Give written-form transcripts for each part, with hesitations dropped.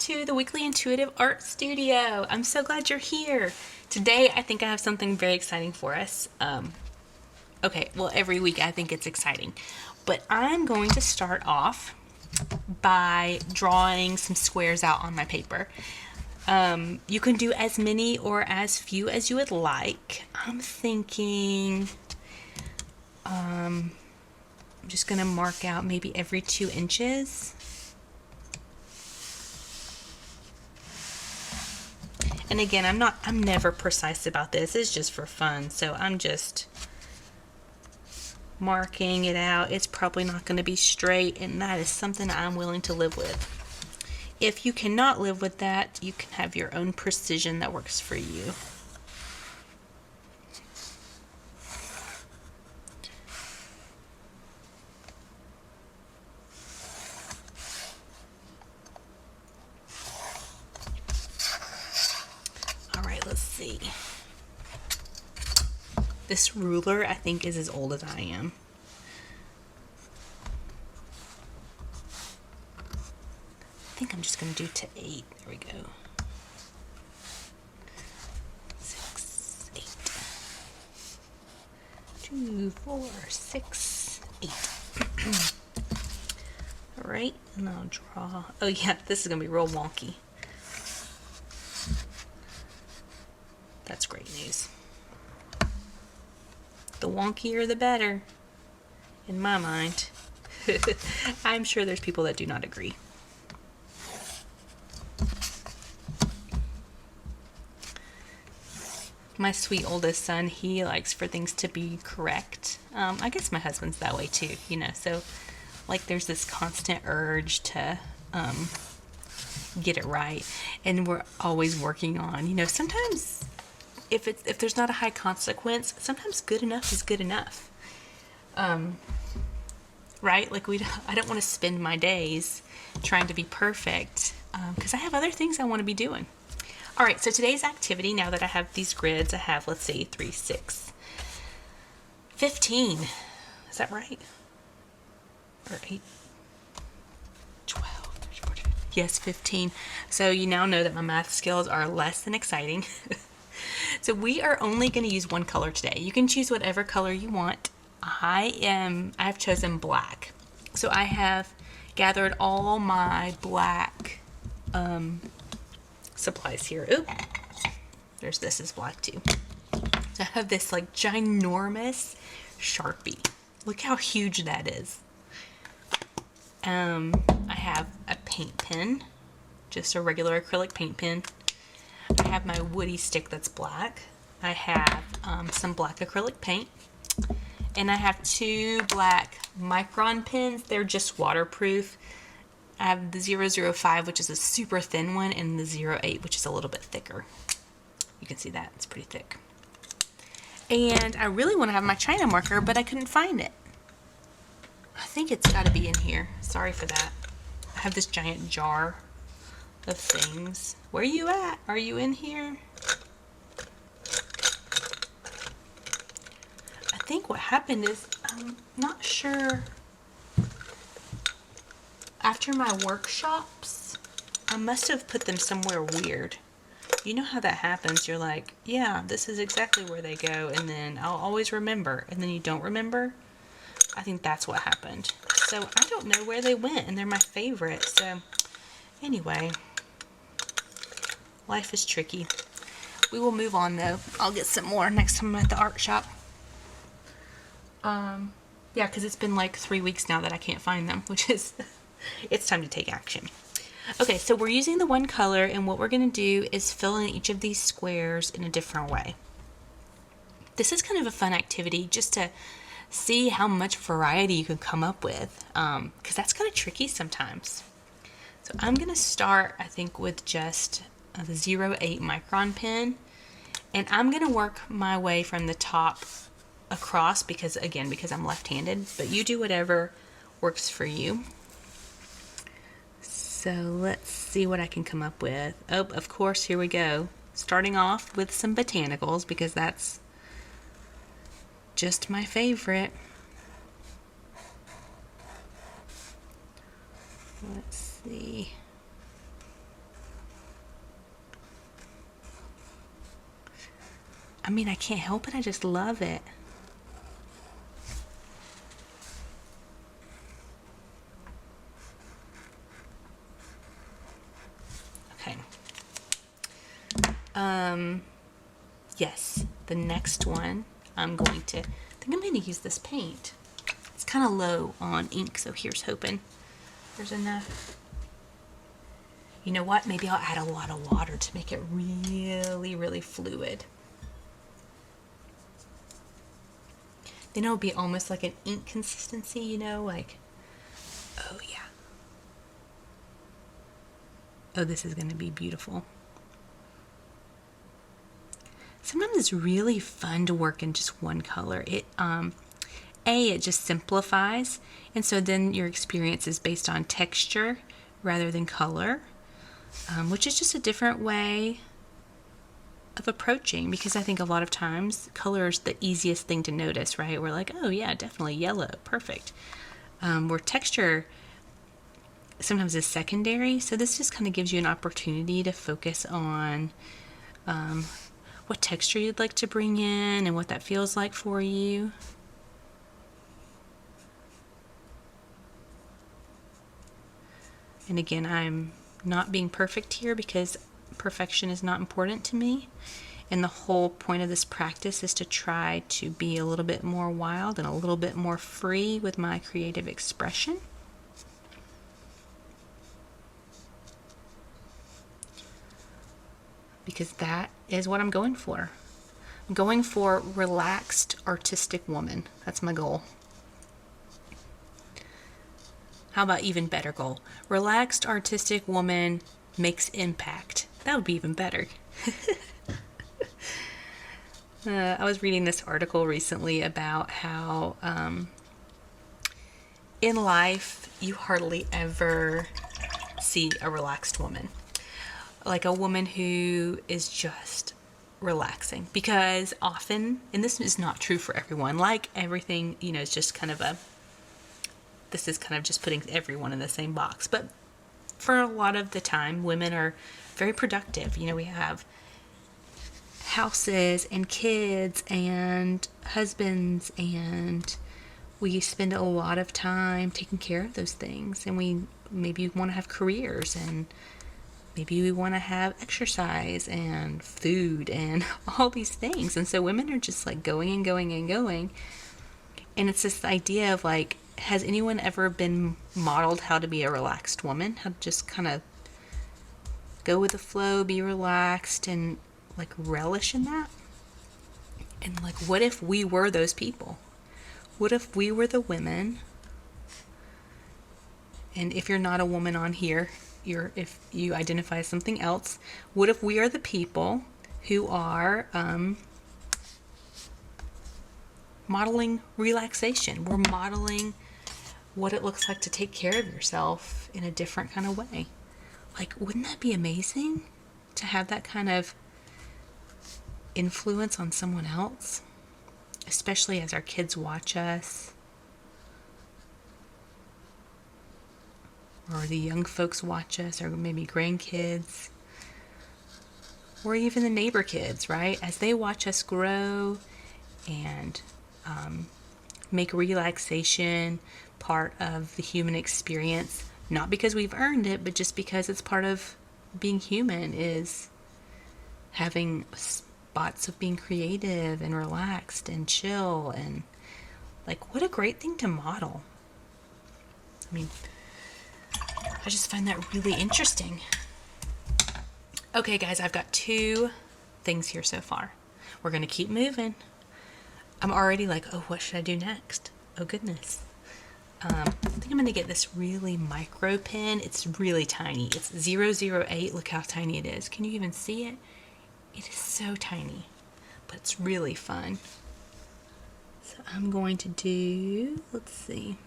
to the Weekly Intuitive Art Studio. I'm so glad you're here. Today, I think I have something very exciting for us. Okay, well, every week I think it's exciting. But I'm going to start off by drawing some squares out on my paper. You can do as many or as few as you would like. I'm thinking I'm just going to mark out maybe every 2 inches. And again, I'm never precise about this. It's just for fun. So I'm just marking it out. It's probably not going to be straight, and that is something I'm willing to live with. If you cannot live with that, you can have your own precision that works for you. All right, let's see. This ruler, I think, is as old as I am. I think I'm just going to do to 8. There we go. 6, 8. 2, 4, 6, 8. All right, and I'll draw. Oh yeah, this is going to be real wonky. That's great news. The wonkier the better, in my mind. I'm sure there's people that do not agree. My sweet oldest son, he likes for things to be correct. I guess my husband's that way too, so like there's this constant urge to get it right, and we're always working on, sometimes if there's not a high consequence, sometimes good enough is good enough. Right? Like I don't want to spend my days trying to be perfect, because I have other things I want to be doing. All right, so today's activity, now that I have these grids, I have, let's see, 3, 6, 15. Is that right? Or 8, 12, 13, 14. Yes, 15. So you now know that my math skills are less than exciting. So we are only going to use one color today. You can choose whatever color you want. I've chosen black. So I have gathered all my black supplies here. Oop. This is black too. So I have this like ginormous Sharpie. Look how huge that is. I have a paint pen, just a regular acrylic paint pen. I have my woody stick that's black. I have some black acrylic paint. And I have 2 black micron pens. They're just waterproof. I have the 005, which is a super thin one, and the 08, which is a little bit thicker. You can see that. It's pretty thick. And I really want to have my China marker, but I couldn't find it. I think it's got to be in here. Sorry for that. I have this giant jar of things. Where are you at? Are you in here? I think what happened is, I'm not sure. After my workshops, I must have put them somewhere weird. You know how that happens. You're like, yeah, this is exactly where they go, and then I'll always remember, and then you don't remember. I think that's what happened. So I don't know where they went, and they're my favorite. So anyway, life is tricky. We will move on though. I'll get some more next time I'm at the art shop. Yeah, because it's been like 3 weeks now that I can't find them, which is, it's time to take action. Okay, so we're using the one color, and what we're going to do is fill in each of these squares in a different way. This is kind of a fun activity just to see how much variety you can come up with, because that's kind of tricky sometimes. So I'm going to start, I think, with just the 08 micron pen, and I'm going to work my way from the top across because I'm left-handed, but you do whatever works for you. So let's see what I can come up with. Oh, of course, here we go. Starting off with some botanicals because that's just my favorite. Let's see. I mean, I can't help it. I just love it. Okay. Yes, the next one I think I'm going to use this paint. It's kind of low on ink, so here's hoping there's enough. You know what? Maybe I'll add a lot of water to make it really, really fluid. Then it'll be almost like an ink consistency, you know, like, oh yeah. Oh, this is going to be beautiful. Sometimes it's really fun to work in just one color. It just simplifies, and so then your experience is based on texture rather than color, which is just a different way of approaching, because I think a lot of times color is the easiest thing to notice, right? We're like, oh yeah, definitely yellow, perfect. Where texture sometimes is secondary, so this just kind of gives you an opportunity to focus on what texture you'd like to bring in and what that feels like for you. And again, I'm not being perfect here because perfection is not important to me. And the whole point of this practice is to try to be a little bit more wild and a little bit more free with my creative expression. Because that is what I'm going for. I'm going for relaxed, artistic woman. That's my goal. How about even better goal? Relaxed, artistic woman makes impact. That would be even better. I was reading this article recently about how in life you hardly ever see a relaxed woman. Like a woman who is just relaxing, because often, and this is not true for everyone, like everything, you know, it's just kind of this is kind of just putting everyone in the same box. But for a lot of the time, women are very productive. You know, we have houses and kids and husbands, and we spend a lot of time taking care of those things. And we maybe want to have careers, and maybe we want to have exercise and food and all these things. And so women are just like going and going and going. And it's this idea of like, has anyone ever been modeled how to be a relaxed woman? How to just kind of go with the flow, be relaxed, and like relish in that? And like, what if we were those people? What if we were the women? And if you're not a woman on here, if you identify as something else, what if we are the people who are modeling relaxation? We're modeling what it looks like to take care of yourself in a different kind of way. Like, wouldn't that be amazing to have that kind of influence on someone else? Especially as our kids watch us, or the young folks watch us, or maybe grandkids, or even the neighbor kids, right? As they watch us grow and make relaxation part of the human experience, not because we've earned it, but just because it's part of being human, is having spots of being creative and relaxed and chill. And like, what a great thing to model. I mean, I just find that really interesting. Okay, guys, I've got 2 things here so far. We're going to keep moving. I'm already like, oh, what should I do next? Oh, goodness. I think I'm going to get this really micro pen. It's really tiny. It's 008. Look how tiny it is. Can you even see it? It is so tiny, but it's really fun. So I'm going to do, let's see.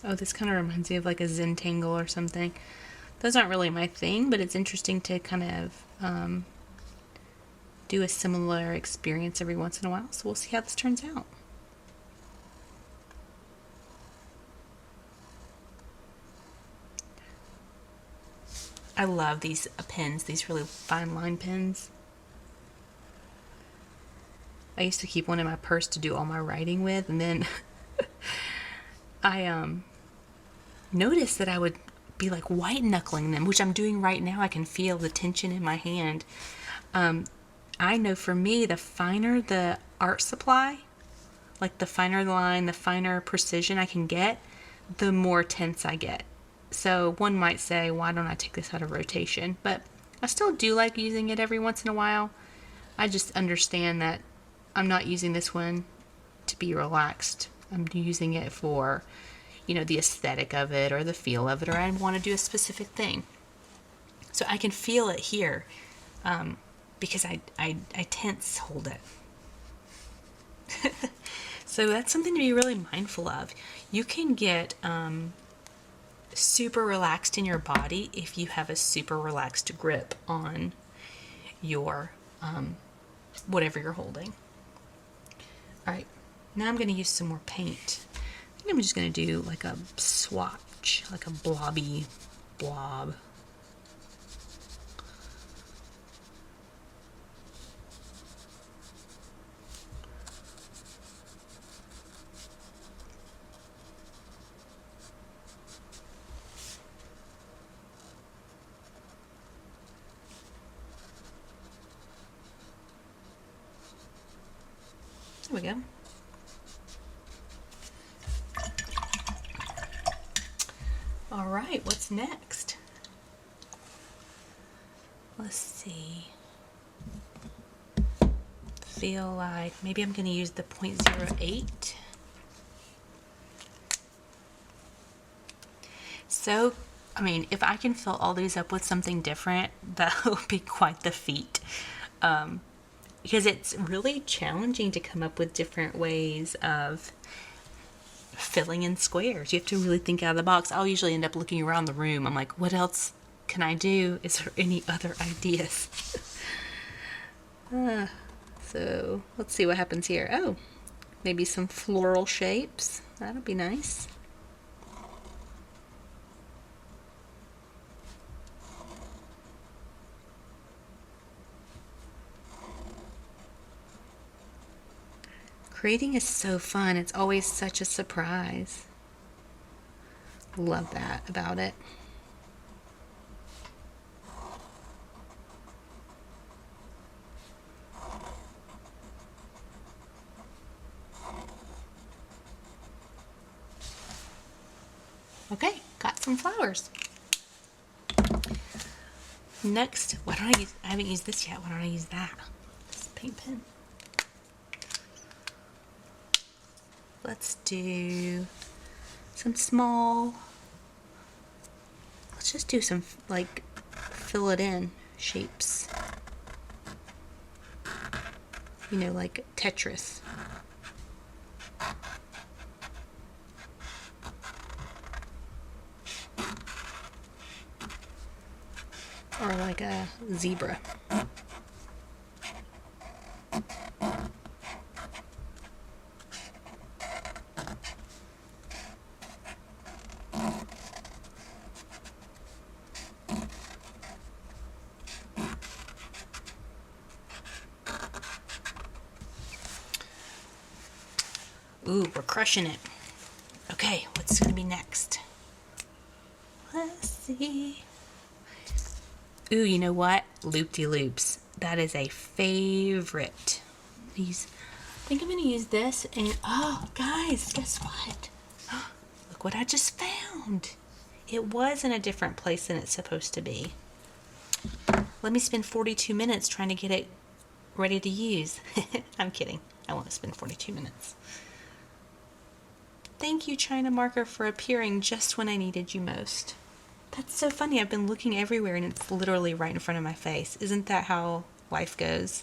Oh, this kind of reminds me of like a Zentangle or something. Those aren't really my thing, but it's interesting to kind of do a similar experience every once in a while. So we'll see how this turns out. I love these pens, these really fine line pens. I used to keep one in my purse to do all my writing with, and then I noticed that I would be like white knuckling them, which I'm doing right now. I can feel the tension in my hand. I know for me, the finer the art supply, like the finer the line, the finer precision I can get, the more tense I get. So one might say, why don't I take this out of rotation? But I still do like using it every once in a while. I just understand that I'm not using this one to be relaxed. I'm using it for, the aesthetic of it or the feel of it, or I want to do a specific thing. So I can feel it here because I tense hold it. So that's something to be really mindful of. You can get super relaxed in your body if you have a super relaxed grip on your whatever you're holding. All right, now I'm going to use some more paint. I think I'm just going to do like a swatch, like a blobby blob. There we go. All right, what's next? Let's see. Feel like maybe I'm going to use the 0.08. So, if I can fill all these up with something different, that will be quite the feat. Because it's really challenging to come up with different ways of filling in squares. You have to really think out of the box. I'll usually end up looking around the room. I'm like, what else can I do? Is there any other ideas? So let's see what happens here. Oh, maybe some floral shapes. That'll be nice. Creating is so fun. It's always such a surprise. Love that about it. Okay, got some flowers. Next, why don't I use, I haven't used this yet. Why don't I use that? This paint pen. Let's do some small, let's just do some like fill it in shapes. Like Tetris. Or like a zebra. Ooh, we're crushing it. Okay, what's going to be next? Let's see. Ooh, you know what? Loop-de-loops. That is a favorite. I think I'm going to use this and, oh, guys, guess what? Look what I just found. It was in a different place than it's supposed to be. Let me spend 42 minutes trying to get it ready to use. I'm kidding. I won't spend 42 minutes. Thank you, China Marker, for appearing just when I needed you most. That's so funny. I've been looking everywhere and it's literally right in front of my face. Isn't that how life goes?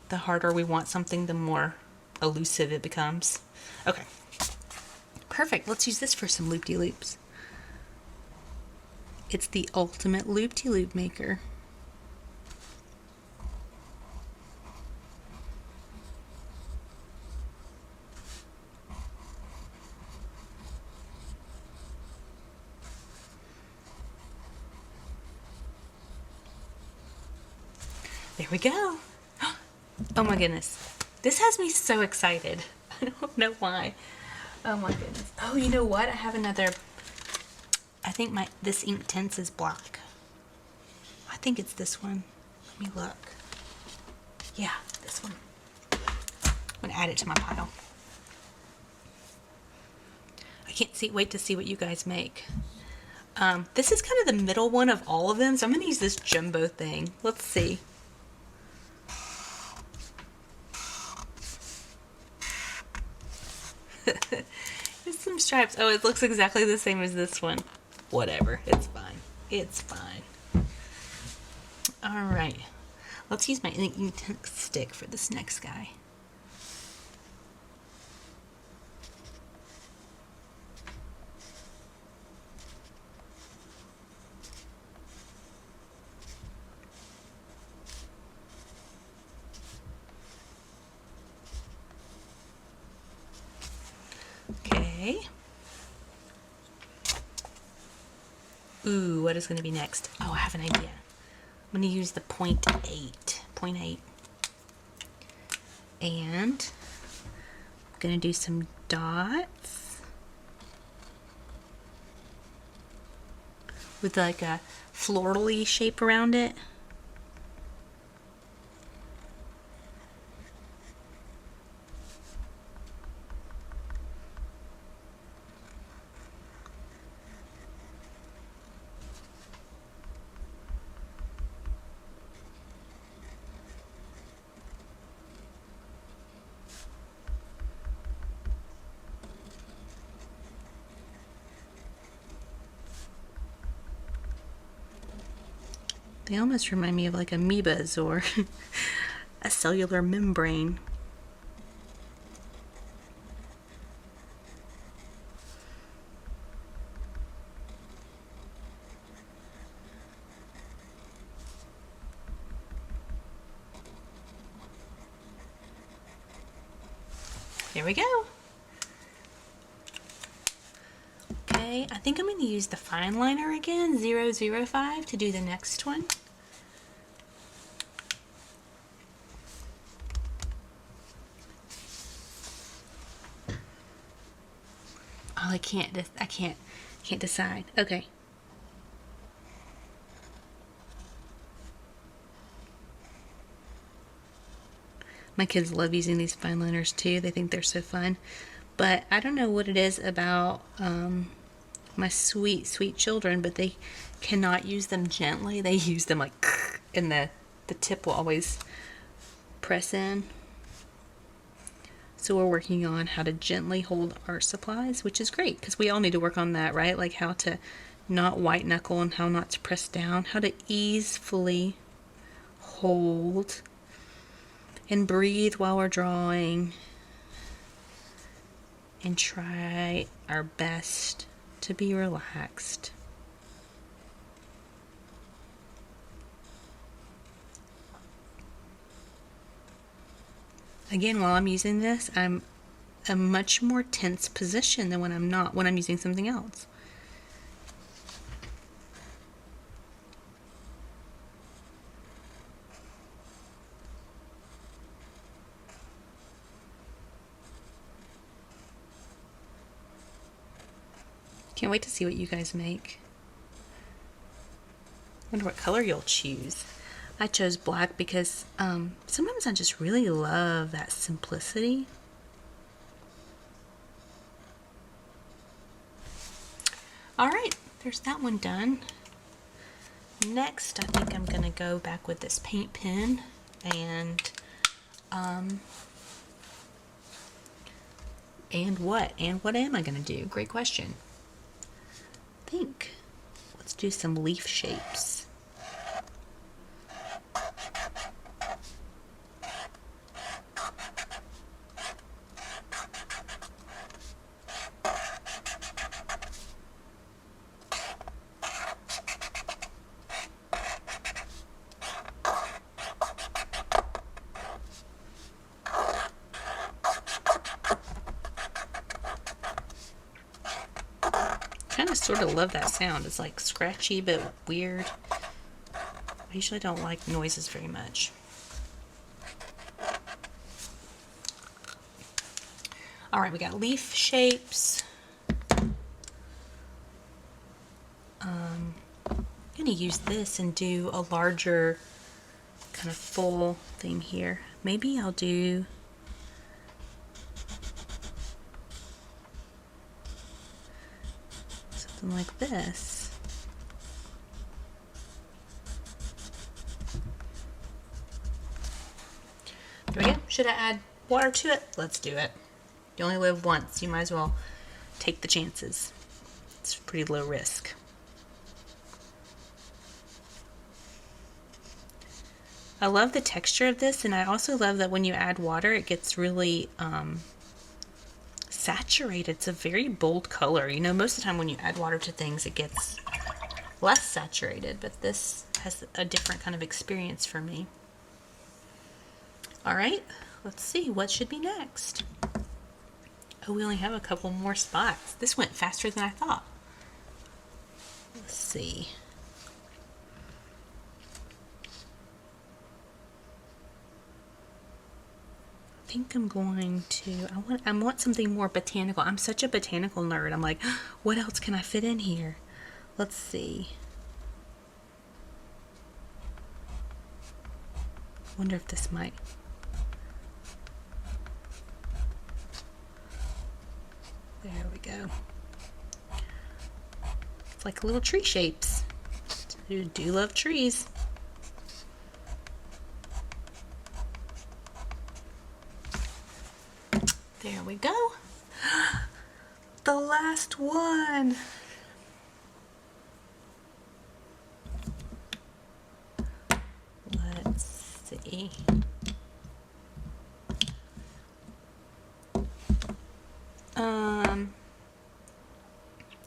The harder we want something, the more elusive it becomes. Okay. Perfect. Let's use this for some loop-de-loops. It's the ultimate loop-de-loop maker. There we go. Oh my goodness. This has me so excited. I don't know why. Oh my goodness. Oh, you know what? I have another. I think this ink tints is black. I think it's this one. Let me look. Yeah, this one. I'm gonna add it to my pile. I can't wait to see what you guys make. This is kind of the middle one of all of them, so I'm gonna use this jumbo thing. Let's see. There's some stripes. Oh, it looks exactly the same as this one. Whatever, it's fine. It's fine. All right, let's use my ink stick for this next guy. Okay. Ooh, what is going to be next? Oh, I have an idea. I'm going to use the 0.8. And I'm going to do some dots with like a floral-y shape around it. They almost remind me of like amoebas or a cellular membrane. There we go. Okay, I think I'm going to use the fine liner again, 005, to do the next one. Oh, I can't decide. Okay. My kids love using these fine liners too. They think they're so fun. But I don't know what it is about my sweet, sweet children, but they cannot use them gently. They use them like, and the tip will always press in. So we're working on how to gently hold art supplies, which is great because we all need to work on that, right? Like how to not white knuckle and how not to press down, how to easily hold and breathe while we're drawing, and try our best to be relaxed. Again, while I'm using this, I'm a much more tense position than when I'm using something else. Can't wait to see what you guys make. Wonder what color you'll choose. I chose black because sometimes I just really love that simplicity. All right, there's that one done. Next, I think I'm gonna go back with this paint pen and what am I gonna do? Great question. Let's do some leaf shapes. Kind of sort of love that sound. It's like scratchy but weird. I usually don't like noises very much. All right, we got leaf shapes. I'm going to use this and do a larger kind of full thing here. Maybe I'll do something like this. There we go. Should I add water to it? Let's do it. You only live once. You might as well take the chances. It's pretty low risk. I love the texture of this, and I also love that when you add water, it gets really saturated. It's a very bold color. You know, most of the time when you add water to things, it gets less saturated, but this has a different kind of experience for me. All right, let's see, what should be next? Oh, we only have a couple more spots. This went faster than I thought. Let's see. I think I'm going to, I want something more botanical. I'm such a botanical nerd. I'm like, what else can I fit in here? Let's see. Wonder if this might. There we go. It's like little tree shapes. I do love trees. There we go. The last one. Let's see.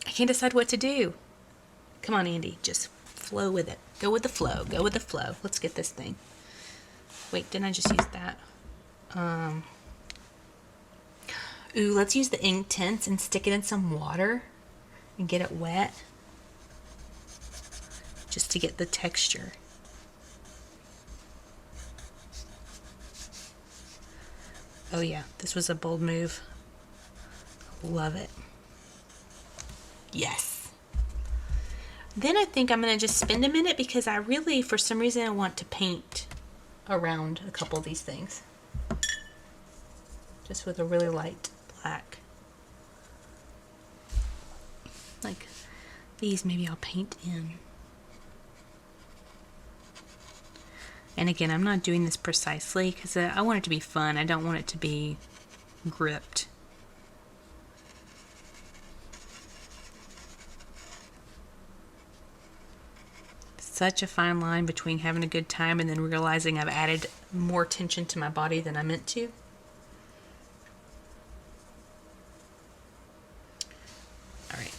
I can't decide what to do. Come on, Andy, just flow with it. Go with the flow. Go with the flow. Let's get this thing. Wait, didn't I just use that? Ooh, let's use the ink tints and stick it in some water and get it wet. Just to get the texture. Oh yeah, this was a bold move. Love it. Yes. Then I think I'm going to just spend a minute because I really, for some reason, I want to paint around a couple of these things. Just with a really light black. Like these, maybe I'll paint in. And again, I'm not doing this precisely because I want it to be fun. I don't want it to be gripped. Such a fine line between having a good time and then realizing I've added more tension to my body than I meant to. All right.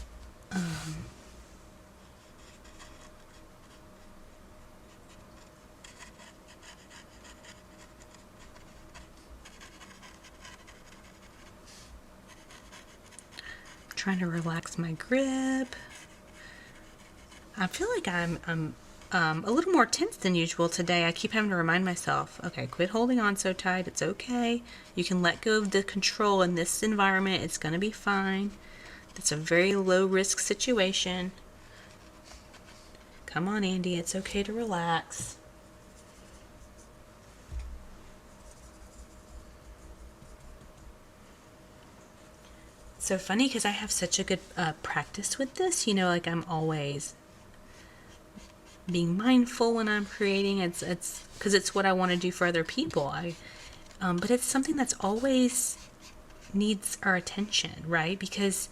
Trying to relax my grip. I feel like I'm a little more tense than usual today. I keep having to remind myself, okay, quit holding on so tight. It's okay. You can let go of the control in this environment. It's going to be fine. It's a very low risk situation. Come on, Andy. It's okay to relax. It's so funny because I have such a good practice with this. You know, like I'm always being mindful when I'm creating. It's because it's what I want to do for other people. But it's something that's always needs our attention, right? Because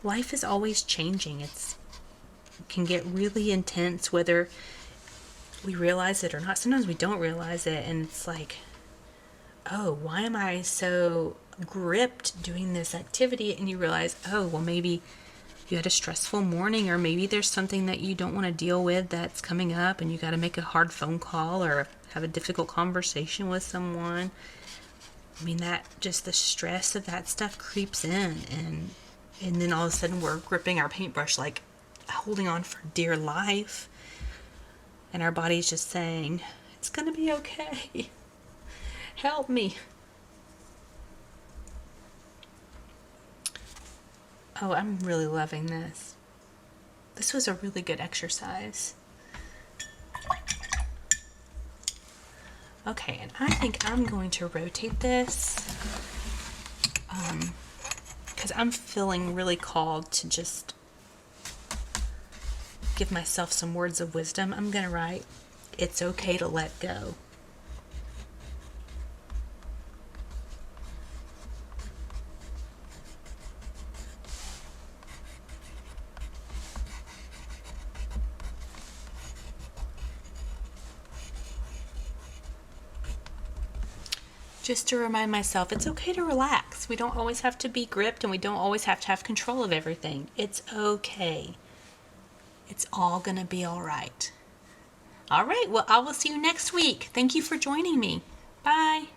life is always changing. It can get really intense whether we realize it or not. Sometimes we don't realize it, and it's like, oh, why am I so gripped doing this activity? And you realize, oh, well, maybe you had a stressful morning, or maybe there's something that you don't want to deal with that's coming up and you got to make a hard phone call or have a difficult conversation with someone. I mean, that just the stress of that stuff creeps in, and then all of a sudden we're gripping our paintbrush like holding on for dear life, and our body's just saying, it's gonna be okay. Help me. Oh, I'm really loving this. This was a really good exercise. Okay, and I think I'm going to rotate this because I'm feeling really called to just give myself some words of wisdom. I'm going to write, "It's okay to let go." Just to remind myself, it's okay to relax. We don't always have to be gripped and we don't always have to have control of everything. It's okay. It's all going to be all right. All right, well, I will see you next week. Thank you for joining me. Bye.